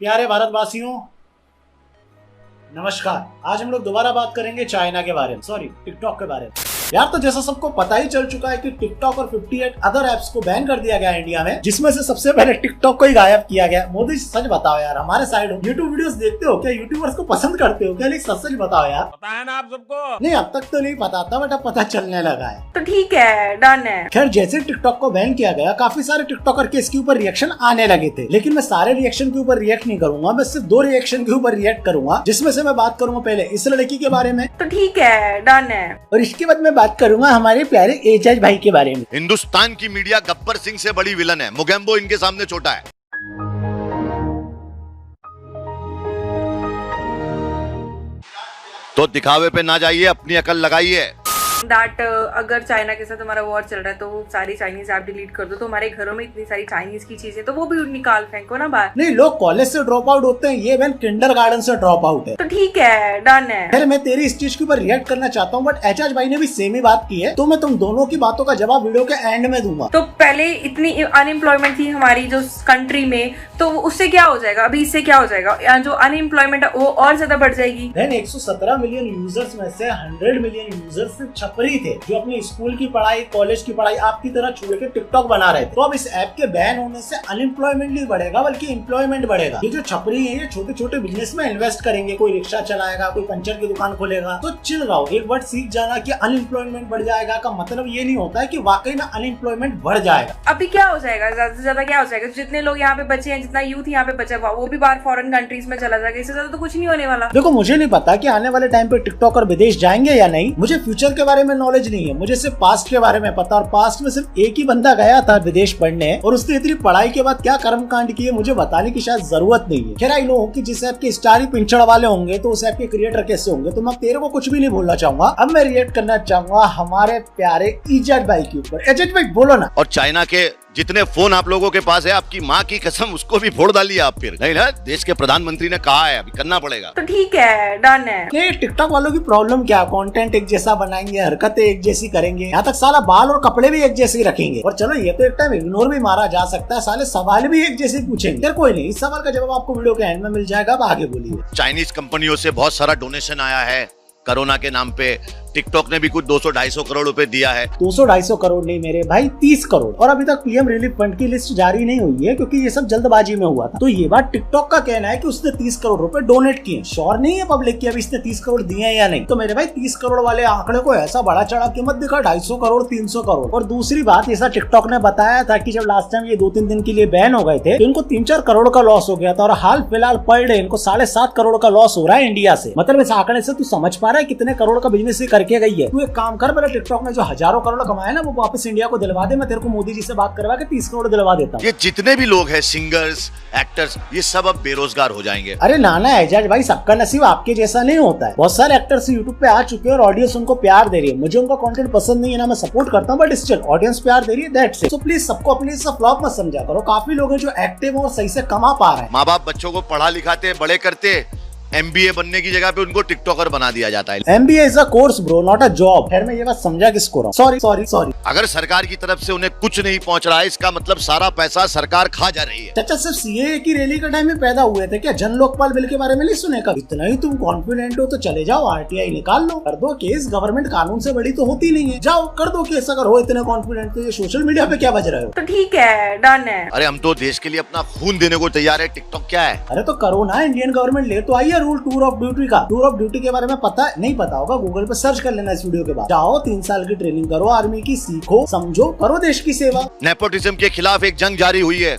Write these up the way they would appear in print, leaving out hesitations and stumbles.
प्यारे भारतवासियों, नमस्कार। आज हम लोग दोबारा बात करेंगे चाइना के बारे में, सॉरी टिकटॉक के बारे में। यार तो जैसा सबको पता ही चल चुका है कि टिकटॉक और 58 अदर ऐप्स को बैन कर दिया गया है इंडिया में, जिसमें से सबसे पहले टिकटॉक को ही गायब किया गया। मोदी सच बताओ यार, हमारे साइड हो यूट्यूब वीडियोस देखते हो क्या? यूट्यूबर्स को पसंद करते हो क्या? नहीं सच बताओ यार। पता है ना आप सबको? नहीं अब तक तो नहीं पता था, बट अब पता चलने लगा है। तो ठीक है, डन है। खैर जैसे टिकटॉक को बैन किया गया, काफी सारे टिकटॉकर के इसके ऊपर रिएक्शन आने लगे थे, लेकिन मैं सारे रिएक्शन के ऊपर रिएक्ट नहीं करूंगा। मैं सिर्फ 2 रिएक्शन के ऊपर रिएक्ट करूंगा, जिसमें से मैं बात करूंगा पहले इस लड़की के बारे में, तो ठीक है, डन है। और इसके बाद मैं बात करूंगा हमारे प्यारे एजाज भाई के बारे में। हिंदुस्तान की मीडिया गब्बर सिंह से बड़ी विलन है, मोगेम्बो इनके सामने छोटा है। तो दिखावे पे ना जाइए, अपनी अकल लगाइए। दैट अगर चाइना के साथ हमारा वॉर चल रहा है तो वो सारी चाइनीज ऐप डिलीट कर दो, तो हमारे घरों में इतनी सारी चाइनीज की चीजें तो वो भी निकाल फेंको ना बाहर। नहीं, लोग कॉलेज से ड्रॉप आउट होते हैं, ये बहन किंडरगार्टन से ड्रॉप आउट है। तो ठीक है, डन है। खैर मैं तेरी इस चीज के ऊपर रिएक्ट करना चाहता हूँ, बट एजाज भाई ने भी सेम ही बात की है, तो मैं तुम दोनों की बातों का जवाब वीडियो के एंड में दूंगा। तो पहले इतनी अनएम्प्लॉयमेंट थी हमारी जो कंट्री में, तो उससे क्या हो जाएगा? अभी इससे क्या हो जाएगा? जो अनएम्प्लॉयमेंट है वो और ज्यादा बढ़ जाएगी। 117 मिलियन यूजर्स में से 100 मिलियन यूजर्स सिर्फ छपरी थे, जो अपने स्कूल की पढ़ाई, कॉलेज की पढ़ाई आपकी तरह छोड़ के टिकटॉक बना रहे थे। तो अब इस ऐप के बैन होने से अनएम्प्लॉयमेंट नहीं बढ़ेगा, बल्कि एम्प्लॉयमेंट बढ़ेगा। ये जो छपरी है, ये छोटे छोटे बिजनेस में इन्वेस्ट करेंगे। कोई रिक्शा चलाएगा, कोई पंचर की दुकान खोलेगा। तो चिल रहो, एक वर्ड सीख जाना कि अनएम्प्लॉयमेंट बढ़ जाएगा का मतलब ये नहीं होता है कि वाकई में अनएम्प्लॉयमेंट बढ़ जाएगा। अभी क्या हो जाएगा? ज्यादा से ज्यादा क्या हो जाएगा? जितने लोग यहाँ पे बचे हैं, जितना यूथ यहाँ पे बचा हुआ, वो भी बाहर फॉरेन कंट्रीज में चला जाएगा। इससे ज्यादा तो कुछ नहीं होने वाला। देखो मुझे नहीं पता कि आने वाले टाइम पे टिकटॉकर विदेश जाएंगे या नहीं। मुझे फ्यूचर के बारे में नॉलेज नहीं है, मुझे सिर्फ पास्ट के बारे में पता। और पास्ट में सिर्फ एक ही बंदा गया था विदेश पढ़ने, और उसने इतनी पढ़ाई के बाद क्या कर्मकांड किए मुझे बताने की शायद जरूरत नहीं है। खैर आई नो कि जिस ऐप के स्टार ही पिंचड़ वाले होंगे तो उस ऐप के क्रिएटर कैसे होंगे, तो मैं तेरे को कुछ भी नहीं बोलना चाहूंगा। अब मैं रिएक्ट करना चाहूंगा हमारे प्यारे एजाज भाई के ऊपर। एजाज भाई बोलो ना। और चाइना के जितने फोन आप लोगों के पास है, आपकी माँ की कसम उसको भी फोड़ डालिए आप। फिर नहीं ना, देश के प्रधानमंत्री ने कहा है, अभी करना पड़ेगा। तो ठीक है, डन है। नहीं, टिकटॉक वालों की प्रॉब्लम क्या? कंटेंट एक जैसा बनाएंगे, हरकतें एक जैसी करेंगे, यहाँ तक साला बाल और कपड़े भी एक जैसे ही रखेंगे। और चलो ये तो एक टाइम इग्नोर भी मारा जा सकता है, साले सवाल भी एक जैसे पूछेंगे। यार कोई नहीं, इस सवाल का जवाब आपको वीडियो के एंड में मिल जाएगा। अब आगे बोलिए। चाइनीज कंपनियों से बहुत सारा डोनेशन आया है कोरोना के नाम पे। टिकटॉक ने भी कुछ 200-250 करोड़ रुपए दिया है। 200-250 करोड़ नहीं मेरे भाई, 30 करोड़। और अभी तक पीएम रिलीफ फंड की लिस्ट जारी नहीं हुई है, क्योंकि ये सब जल्दबाजी में हुआ था। तो ये बात टिकटॉक का कहना है कि उसने 30 करोड़ रुपए डोनेट किए। श्योर नहीं है पब्लिक की अभी इसने 30 करोड़ दिए हैं या नहीं। तो मेरे भाई 30 करोड़ वाले आंकड़े को ऐसा बड़ा चढ़ा कीमत दिखा, 250 करोड़ 300 करोड़। और दूसरी बात, ऐसा टिकटॉक ने बताया था कि जब लास्ट टाइम ये 2-3 दिन के लिए बैन हो गए थे, तो इनको 3-4 करोड़ का लॉस हो गया था। और हाल फिलहाल पर डे इनको 7.5 करोड़ का लॉस हो रहा है इंडिया से। मतलब इस आंकड़े से तू समझ पा रहा है कितने करोड़ का बिजनेस करके गई है। तू एक काम कर, मेरा टिकटॉक ने जो हजारों करोड़ कमाया ना, वो वापस इंडिया को दिलवा दे। मैं तेरे को मोदी जी से बात करवा के 30 करोड़ दिलवा देता हूँ। ये जितने भी लोग हैं, सिंगर्स, एक्टर्स, ये सब अब बेरोजगार हो जाएंगे। अरे नाना एजाज भाई, सबका नसीब आपके जैसा नहीं होता है। बहुत सारे एक्टर्स यूट्यूब पे आ चुके हैं और ऑडियंस उनको प्यार दे रही है। मुझे उनका कंटेंट पसंद नहीं है ना, मैं सपोर्ट करता हूँ, बट स्टिल ऑडियंस प्यार दे रही है, दैट्स इट। सो प्लीज सबको अपनी फ्लॉप मत समझा करो। काफी लोग हैं जो एक्टिव और सही से कमा पा रहे हैं। माँ बाप बच्चों को पढ़ा लिखाते, बड़े करते, MBA बनने की जगह पे उनको टिकटॉकर बना दिया जाता है। MBA is a course bro, not a job. खैर मैं ये बात समझा किसको रहा हूँ, सॉरी। अगर सरकार की तरफ से उन्हें कुछ नहीं पहुंच रहा है, इसका मतलब सारा पैसा सरकार खा जा रही है। चाचा सिर्फ CAA की रैली के टाइम में पैदा हुए थे क्या? जन लोकपाल बिल के बारे में नहीं सुने कभी? इतना ही तुम कॉन्फिडेंट हो तो चले जाओ, RTI निकाल लो, कर दो केस। गवर्नमेंट कानून से बड़ी तो होती नहीं है। जाओ कर दो केस अगर हो इतने कॉन्फिडेंट। तो ये सोशल मीडिया पे क्या बज रहे हो? तो ठीक है, डन है। अरे हम तो देश के लिए अपना खून देने को तैयार है, टिकटॉक क्या है? अरे तो करो ना, इंडियन गवर्नमेंट ले तो आई है रूल टूर ऑफ ड्यूटी का। टूर ऑफ ड्यूटी के बारे में पता नहीं पता होगा, गूगल पे सर्च कर लेना इस वीडियो के बाद। जाओ 3 साल की ट्रेनिंग करो आर्मी की, सीखो समझो, करो देश की सेवा। नेपोटिज्म के खिलाफ एक जंग जारी हुई है,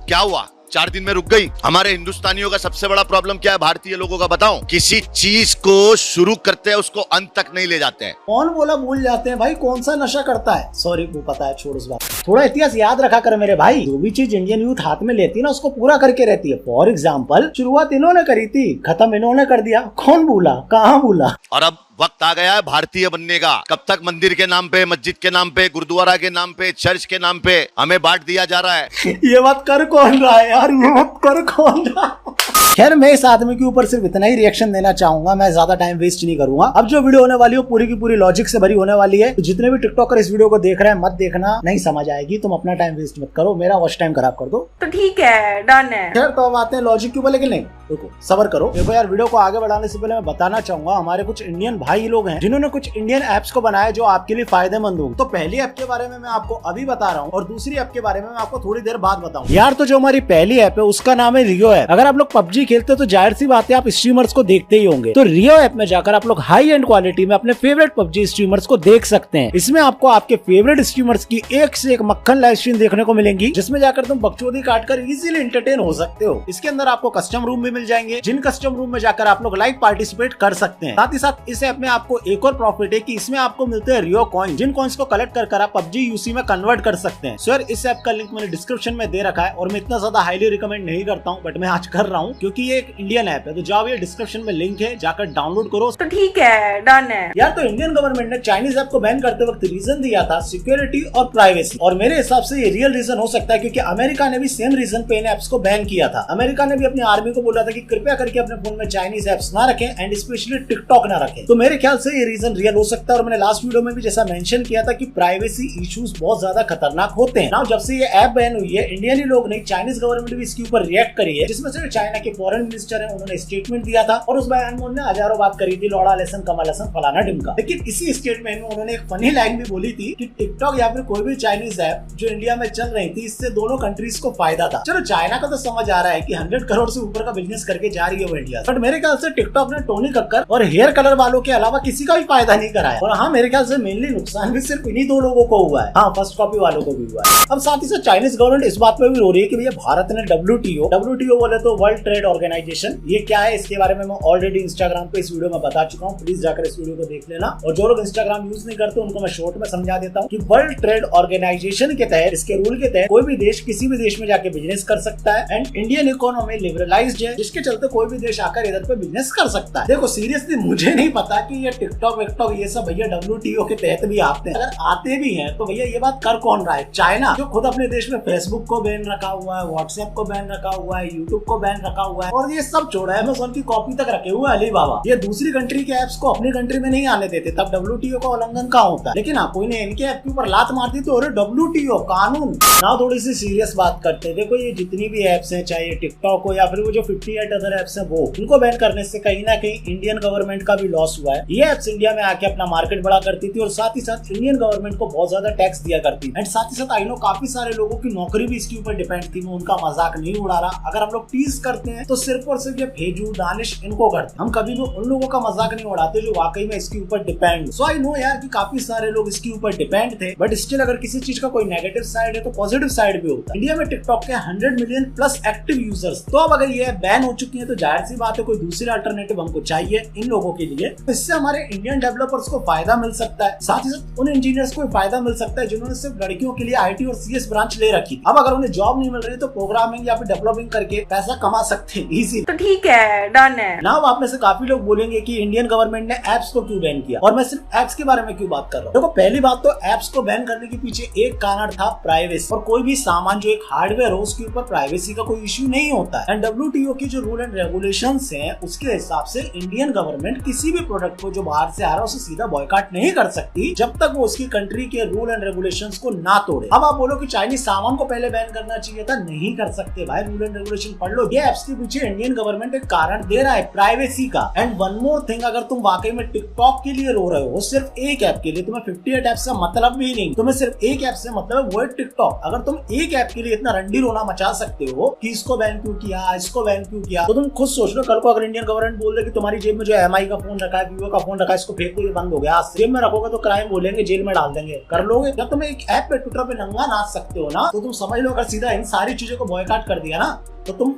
क्या हुआ? 4 दिन में रुक गई। हमारे हिंदुस्तानियों का सबसे बड़ा प्रॉब्लम क्या है, भारतीय लोगों का बताऊं? किसी चीज को शुरू करते हैं उसको अंत तक नहीं ले जाते हैं। कौन बोला भूल जाते हैं भाई, कौन सा नशा करता है? सॉरी वो पता है, छोड़ उस बात। थोड़ा इतिहास याद रखा कर मेरे भाई। जो भी चीज इंडियन यूथ हाथ में लेती है ना, उसको पूरा करके रहती है। फॉर एग्जाम्पल शुरुआत इन्होंने करी थी, खत्म इन्होंने कर दिया। कौन भूला, कहाँ भूला? और अब वक्त आ गया है भारतीय बनने का। कब तक मंदिर के नाम पे, मस्जिद के नाम पे, गुरुद्वारा के नाम पे, चर्च के नाम पे हमें बांट दिया जा रहा है? ये बात कर कौन रहा है यार, ये बात कर कौन रहा है? खैर मैं इस आदमी के ऊपर सिर्फ इतना ही रिएक्शन देना चाहूंगा, मैं ज्यादा टाइम वेस्ट नहीं करूंगा। अब जो वीडियो होने वाली है पूरी की पूरी लॉजिक से भरी होने वाली है, तो जितने भी टिकटॉकर इस वीडियो को देख रहे हैं मत देखना, नहीं समझ आएगी। तुम अपना टाइम वेस्ट मत करो, मेरा वॉच टाइम खराब कर दो। तो ठीक है, डन है। खैर तो अब आते हैं लॉजिक के ऊपर, लेकिन नहीं रुको सबर करो। देखो यार, वीडियो को आगे बढ़ाने से पहले मैं बताना चाहूंगा हमारे कुछ इंडियन भाई लोग हैं जिन्होंने कुछ इंडियन एप्स को बनाया जो आपके लिए फायदेमंद होंगे। तो पहली ऐप के बारे में मैं आपको अभी बता रहा हूँ और दूसरी ऐप के बारे में मैं आपको थोड़ी देर बाद बताऊंगा। यार तो जो हमारी पहली ऐप है उसका नाम है रियो ऐप। अगर आप लोग पबजी खेलते हो तो जाहिर सी बात है आप स्ट्रीमर्स को देखते ही होंगे। तो रियो ऐप में जाकर आप लोग हाई एंड क्वालिटी में अपने फेवरेट पबजी स्ट्रीमर्स को देख सकते हैं। इसमें आपको आपके फेवरेट स्ट्रीमर्स की एक से एक मक्खन लाइव स्ट्रीम देखने को मिलेंगी, जिसमें जाकर तुम बकचोदी काटकर इजीली एंटरटेन हो सकते हो। इसके अंदर आपको कस्टम रूम भी मिल जाएंगे, जिन कस्टम रूम में जाकर आप लोग लाइव पार्टिसिपेट कर सकते हैं। साथ ही साथ इस ऐप में आपको एक और प्रॉफिट है कि इसमें आपको मिलते हैं रियो कॉइन, जिन कॉइन्स को कलेक्ट कर आप पबजी यूसी में कन्वर्ट कर सकते हैं। सो यार इस ऐप का लिंक मैंने डिस्क्रिप्शन में दे रखा है और मैं इतना ज्यादा हाईली रिकमेंड नहीं करता हूँ, बट मैं आज कर रहा हूँ क्योंकि ये एक इंडियन ऐप है। तो जाओ, ये डिस्क्रिप्शन में लिंक है, जाकर डाउनलोड करो। तो ठीक है, डन है। यार तो इंडियन गवर्नमेंट ने चाइनीज ऐप को बैन करते वक्त रीजन दिया था सिक्योरिटी और प्राइवेसी, और मेरे हिसाब से ये रियल रीजन हो सकता है क्योंकि अमेरिका ने भी सेम रीजन पे इन एप्स को बैन किया था। अमेरिका ने भी अपनी आर्मी को बोला था कि कृपया करके अपने फोन में चाइनीज एप्स ना रखें एंड स्पेशली टिकटॉक ना रखें। तो मेरे ख्याल से ये रीजन रियल हो सकता है और मैंने लास्ट वीडियो में भी जैसा मेंशन किया था कि प्राइवेसी इश्यूज बहुत ज्यादा खतरनाक होते हैं। जब से ये ऐप बैन हुई है, इंडियन ही लोग नहीं चाइनीज गवर्नमेंट भी इसके ऊपर रिएक्ट करी है, जिसमें से चाइना के फॉरेन मिनिस्टर है उन्होंने स्टेटमेंट दिया था और उस बयान में उन्होंने हजारों बात करी थी, लौड़ा लेसन कमा लेसन फलाना ढिमका। लेकिन इसी स्टेटमेंट में उन्होंने एक फनी लाइन भी बोली थी कि टिकटॉक या फिर कोई भी चाइनीज ऐप जो इंडिया में चल रही थी, इससे दोनों कंट्रीज को फायदा था। चलो चाइना का तो समझ आ रहा है कि 100 करोड़ से ऊपर का बिजनेस करके जा रही है वो इंडिया, बट मेरे ख्याल से टिकटॉक ने टोनी कक्कर और हेयर कलर वालों के अलावा किसी का भी फायदा नहीं कराया। और हाँ, मेरे ख्याल से मेनली नुकसान भी सिर्फ इन्हीं दो लोगों को हुआ है। हाँ, फर्स्ट कॉपी वालों को भी हुआ है। अब साथ ही साथ चाइनीज गवर्नमेंट इस बात पे भी रो रही है कि भैया भारत ने WTO बोले तो वर्ल्ड ट्रेड ऑर्गेनाइजेशन, ये क्या है इसके बारे में मैं ऑलरेडी इंस्टाग्राम पे इस वीडियो में बता चुका हूँ, प्लीज जाकर इस वीडियो को देख लेना। और जो लोग इंस्टाग्राम यूज नहीं करते उनको मैं शॉर्ट में समझा देता हूँ कि वर्ल्ड ट्रेड ऑर्गेनाइजेशन के तहत, इसके रूल के तहत कोई भी देश किसी भी देश में जाके बिजनेस कर सकता है एंड इंडियन इकोनॉमी लिबरलाइज्ड है, जिसके चलते कोई भी देश आकर इधर पे बिजनेस कर सकता है। देखो सीरियसली मुझे नहीं पता कि ये टिकटॉक विकटॉक ये सब भैया WTO के तहत भी आते हैं। अगर आते भी हैं तो भैया ये बात कर कौन रहा है? चाइना, जो खुद अपने देश में फेसबुक को बैन रखा हुआ है, व्हाट्सएप को बैन रखा हुआ है, यूट्यूब को बैन रखा हुआ है और ये सब छोड़ा है अमेज़न की कॉपी तक रखे हुए अलीबाबा। ये दूसरी कंट्री के एप्स को अपनी कंट्री में नहीं आने देते, तब WTO का उल्लंघन कहाँ होता है? लेकिन हाँ, कोई ने इनके ऐप के ऊपर लात मार दी तो अरे WTO कानून ना। थोड़ी सी सीरियस बात करते हैं। देखो ये जितनी भी एप्स हैं, चाहे टिकटॉक हो या फिर वो जो 58 अदर एप्स हैं, वो उनको बैन करने से कहीं ना कहीं इंडियन गवर्नमेंट का भी लॉस हुआ है। ये एप्स इंडिया में आके अपना मार्केट बड़ा करती थी और साथ ही साथ इंडियन गवर्नमेंट को बहुत ज्यादा टैक्स दिया करती है एंड साथ ही साथ आई नो काफी सारे लोगों की नौकरी भी इसके ऊपर डिपेंड थी। मैं उनका मजाक नहीं उड़ा रहा। अगर हम लोग टीज करते हैं तो सिर्फ और सिर्फ ये फेजू दानिश इनको करते हैं, हम कभी भी उन लोगों का मजाक नहीं उड़ाते जो वाकई में इसके ऊपर डिपेंड। सो आई नो यार कि काफी सारे लोग इसके ऊपर डिपेंड थे, बट स्टिल अगर किसी चीज का कोई नेगेटिव साइड है तो पॉजिटिव साइड भी होता है। इंडिया में टिकटॉक के 100 मिलियन प्लस एक्टिव यूजर्स, तो अब अगर ये बैन हो चुकी है तो जाहिर सी बात है कोई दूसरी अल्टरनेटिव हमको चाहिए इन लोगों के लिए। इससे हमारे इंडियन डेवलपर्स को फायदा मिल सकता है, साथ ही साथ उन इंजीनियर्स को फायदा मिल सकता है जिन्होंने सिर्फ लड़कियों के लिए IT और CS ब्रांच ले रखी। अब अगर उन्हें जॉब नहीं मिल रही तो प्रोग्रामिंग या फिर डेवलपिंग करके पैसा कमा सकते हैं इजी। तो ठीक है, डन है। ना आप में से काफी लोग बोलेंगे कि इंडियन गवर्नमेंट ने एप्स को क्यों बैन किया और मैं सिर्फ एप्स के बारे में क्यों बात कर रहा हूँ। देखो पहली बात तो एप्स को बैन करने के पीछे एक कारण था प्राइवेसी, और कोई भी सामान जो एक हार्डवेयर हो उसके ऊपर प्राइवेसी का कोई इश्यू नहीं होता है। एंड WTO की जो रूल एंड रेगुलेशंस हैं उसके हिसाब से इंडियन गवर्नमेंट किसी भी प्रोडक्ट को जो बाहर से आ रहा है उसे सीधा बॉयकॉट नहीं कर सकती जब तक वो उसकी कंट्री के रूल एंड रेगुलेशंस को ना तोड़े। अब आप बोलो कि चाइनीज सामान को पहले बैन करना चाहिए था, नहीं कर सकते भाई, रूल एंड रेगुलेशन पढ़ लो। ये एप्स के पीछे इंडियन गवर्नमेंट एक कारण दे रहा है प्राइवेसी का। एंड वन मोर थिंग, अगर तुम वाकई में टिकटॉक के लिए रो रहे हो सिर्फ एक ऐप के लिए, तुम्हें 58 ऐप से मतलब भी नहीं, तुम्हें सिर्फ एक ऐप से मतलब वो है टिकटॉक। अगर तुम एक ऐप के लिए इतना रंडी रोना मचा सकते हो कि इसको बैन क्यों किया, इसको बैन क्यों किया, तो तुम खुद सोच लो कल को अगर इंडियन गवर्नमेंट बोल रहे कि तुम्हारी जेब में जो MI का फोन रखा है, Vivo का फोन रखा है, इसको फेंक दो, ये बंद हो गया, जेब में रखोगे तो क्राइम बोलेंगे, जेल में डाल देंगे, कर लोगे? जब तुम एक ऐप पे ट्विटर पे नंगा नाच सकते हो ना, तो तुम समझ लो अगर सीधा इन सारी चीजों को बॉयकॉट कर दिया ना तो तुम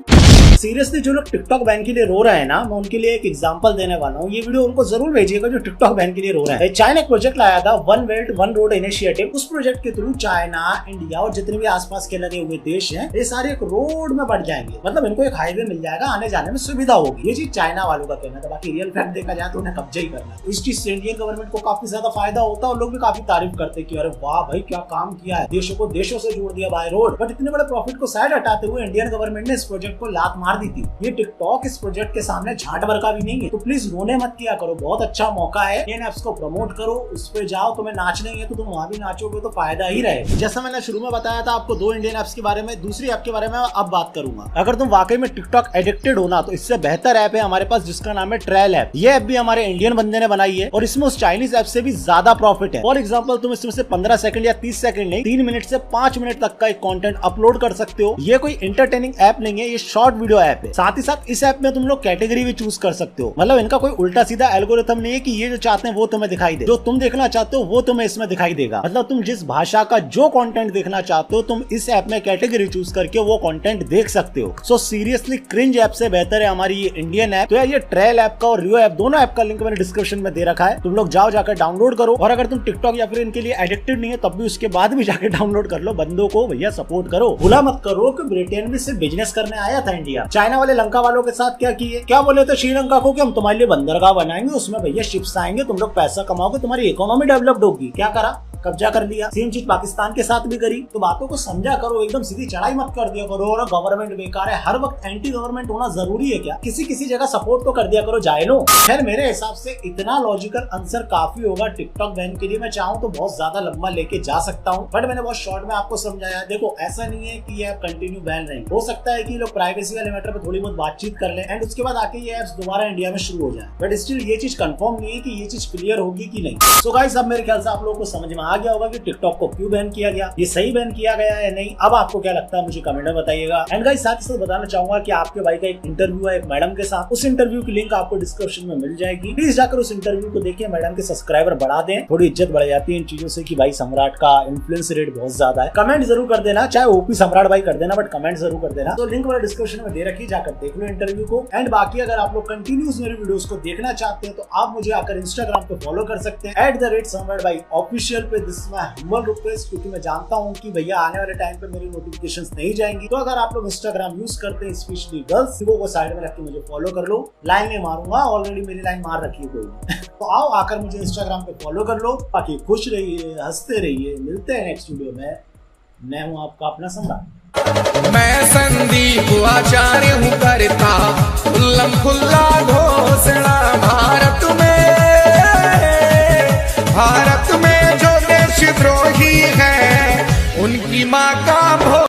सीरियसली जो लोग टिकटॉक बैन के लिए रो रहे हैं ना, मैं उनके लिए एक एग्जांपल देने वाला हूँ। ये वीडियो उनको जरूर भेजिएगा जो टिकटॉक बैन के लिए रो रहे हैं। चाइना एक प्रोजेक्ट लाया था one belt one road initiative. उस प्रोजेक्ट के थ्रू चाइना, इंडिया और जितने भी आसपास के लगे हुए देश हैं ये सारे एक रोड में बढ़ जाएंगे, मतलब इनको एक हाईवे मिल जाएगा, आने जाने में सुविधा होगी। ये चीज चाइना वालों का कहना था, बाकी रियल फैक्ट देखा जाए तो उन्हें कब्जा ही करना। इस चीज से इंडियन गवर्नमेंट को काफी ज्यादा फायदा होता है और लोग भी काफी तारीफ करते कि अरे वाह भाई क्या काम किया है, देशों को देशों से जोड़ दिया बाय रोड। बट इतने बड़े प्रॉफिट को साइड हटाते हुए इंडियन गवर्नमेंट ने इस प्रोजेक्ट को लात मार मार दी थी। ये टिकटॉक इस प्रोजेक्ट के सामने झाट भर का भी नहीं है, तो प्लीज रोने मत किया करो, बहुत अच्छा मौका है, इन एप्स को प्रमोट करो, उस पे जाओ, तुम्हें नाचना ही है तो तुम वहाँ भी नाचोगे तो फायदा ही रहेगा। जैसा मैंने शुरू में बताया था आपको 2 इंडियन एप्स के बारे में, दूसरी ऐप के बारे में अब बात करूंगा। अगर तुम वाकई में टिकटॉक एडिक्टेड हो ना, तो इससे बेहतर ऐप है हमारे पास जिसका नाम है ट्रेल ऐप। ये ऐप भी हमारे इंडियन बंदे ने बनाई है और इसमें उस चाइनीज ऐप से भी ज्यादा प्रॉफिट है। फॉर एग्जाम्पल तुम इसमें से 15 सेकंड या 30 सेकंड नहीं, 3 मिनट से 5 मिनट तक का एक कंटेंट अपलोड कर सकते हो। ये कोई एंटरटेनिंग ऐप नहीं है, ये शॉर्ट वीडियो ऐप है। साथ ही साथ इस ऐप में तुम लोग कैटेगरी भी चूज कर सकते हो, मतलब इनका कोई उल्टा सीधा एल्गोरिथम नहीं है कि ये जो चाहते हैं वो तुम्हें दिखाई दे, जो तुम देखना चाहते हो वो तुम्हें इसमें दिखाई देगा। मतलब तुम जिस भाषा का जो कंटेंट देखना चाहते हो तुम इस ऐप में कैटेगरी चूज करके वो कंटेंट देख सकते हो। सो सीरियसली क्रिंज ऐप से बेहतर है हमारी ये इंडियन ऐप। तो यार ये ट्रेल ऐप का और रियो ऐप दोनों ऐप का लिंक मैंने डिस्क्रिप्शन में दे रखा है, तुम लोग जाओ जाकर डाउनलोड करो। और अगर तुम टिकटॉक या फिर इनके लिए एडिक्टेड नहीं है तब भी उसके बाद भी जाकर डाउनलोड कर लो, बंदों को भैया सपोर्ट करो। भूला मत करो कि ब्रिटेन भी सिर्फ बिजनेस करने आया था इंडिया। चाइना वाले लंका वालों के साथ क्या किए, क्या बोले थे श्रीलंका को कि हम तुम्हारे लिए बंदरगाह बनाएंगे, उसमें भैया शिप्स आएंगे, तुम लोग पैसा कमाओगे, तुम्हारी इकोनॉमी डेवलप्ड होगी। क्या करा, कब्जा कर लिया। सेम चीज पाकिस्तान के साथ भी करी। तो बातों को समझा करो, एकदम सीधी चढ़ाई मत कर दिया करो। और गवर्नमेंट बेकार है, हर वक्त एंटी गवर्नमेंट होना जरूरी है क्या? किसी किसी जगह सपोर्ट तो कर दिया करो जायलो। खैर मेरे हिसाब से इतना लॉजिकल आंसर काफी होगा टिकटॉक बैन के लिए। मैं चाहूँ तो बहुत ज्यादा लंबा लेके जा सकता हूँ, बट मैंने बहुत शॉर्ट में आपको समझाया। देखो ऐसा नहीं है कि ये ऐप कंटिन्यू बैन रहेंगे, हो सकता है कि लोग प्राइवेसी वाले मैटर पे थोड़ी बहुत बातचीत कर ले एंड उसके बाद आके ये ऐप्स दोबारा इंडिया में शुरू हो जाए। बट स्टिल ये चीज कंफर्म नहीं है कि ये चीज क्लियर होगी कि नहीं। सो गाइस अब मेरे ख्याल से आप लोगों को समझ में आ गया होगा कि टिकटॉक को क्यों बैन किया गया, ये सही बैन किया गया है या नहीं। अब आपको क्या लगता है मुझे कमेंट में बताइएगा। एंड गाइस साथ ही साथ बताना चाहूंगा कि आपके भाई का एक इंटरव्यू है एक मैडम के साथ, उस इंटरव्यू की लिंक आपको डिस्क्रिप्शन में मिल जाएगी। प्लीज जाकर उस इंटरव्यू को देखिए, मैडम के सब्सक्राइबर बढ़ा दें, थोड़ी इज्जत बढ़ जाती है इन चीजों से कि भाई सम्राट का इन्फ्लुएंस रेट बहुत ज्यादा है। कमेंट जरूर कर देना, चाहे ओपी सम्राट भाई कर देना, बट कमेंट जरूर कर देना। तो लिंक मैंने डिस्क्रिप्शन में दे रखी, जाकर देख लो इंटरव्यू को। एंड बाकी अगर आप लोग कंटिन्यूस मेरे वीडियोस को देखना चाहते हैं तो आप मुझे आकर इंस्टाग्राम पे फॉलो कर सकते हैं @सम्राट पे। This is my humble request, क्योंकि मैं जानता हूँ कि भैया आने वाले टाइम पे मेरी नोटिफिकेशंस नहीं जाएंगी। तो अगर आप लोग इंस्टाग्राम यूज करते हैं स्पेशली गर्ल्स, वो साइड में रख के मुझे फॉलो कर लो। लाइन नहीं मारूंगा, ऑलरेडी मेरी लाइन मार रखी है कोई तो आओ आकर मुझे इंस्टाग्राम पे फॉलो कर लो। बाकी खुश रहिए, हंसते रहिए, मिलते हैं नेक्स्ट वीडियो में। मैं हूँ आपका अपना सम्राट। मैं संदीप आचार्य हूँ करता खुल्लम खुल्ला घोषणा भारत में जो देशद्रोही है उनकी माँ का